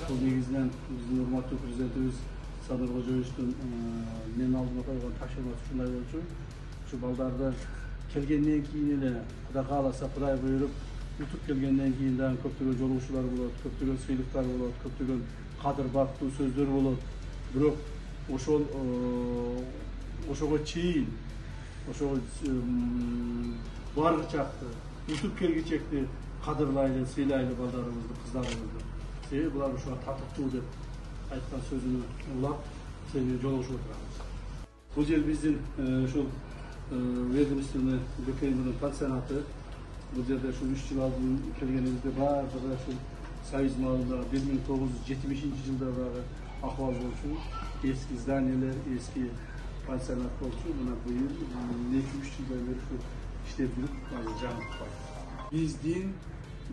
Бұл негізінен біздің урматтуу президентибиз Садыр Кожоевичтин мен алдыма койгон тапшырмасы ушундай болчу. Ушу балдарды келгенден кийин эле Кудай кааласа, Кудай буйруп, утуп келгенден кийин дагы көптөгөн жолугушуулар болот, көптөгөн сыйлыктар болот, көптөгөн кадыр бактуу сөздөр болот. Бирок ошого чейин, ошого баргы чакты, утуп келгичекти кадырлайлы, сыйлайлы балдарыбызды, кыздарыбызды. Себеби булар ушуга татыктуу деп айткан сөзүнө улап, сени жолугушуп отурабыз. Бул жер биздин ушул ведомственный БКМдин пансионаты. Бул жерде ушул 3 жыл алдын келгенибизде баардыгы ушул Союз маалында 1970-жылдардагы акыбал болчу. Eski zdaниялер, eski пансионат болчу. Мына быйыл 2-3 жылдан бери ушу иштеп жүрүп, азыр жаңылык бар. Биздин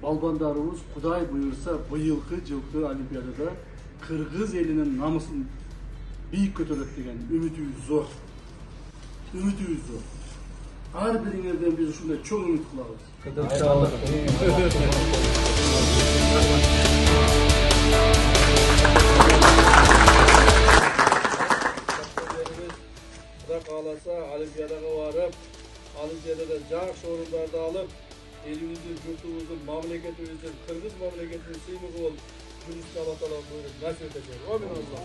балбандарыбыз Кудай буйрса быйылкы жылкы Олимпиадада Кыргыз элинин намысын бийик көтөрөт деген үмүтүбүз зор. Үмүтүбүз зор. Ар бириңерден биз ушундай чоң үмүт кылабыз. İnşallah. Kuda kalasa Olimpiyadaga varıp, Olimpiyadada жакшы орундарды алып, elimizdin, yurtumuzun, mamleketimizin, Kırgız mamleketinin sıyımı olup, Gürcistan Atalan buyurup nasip edeceğiz. Amin Allah.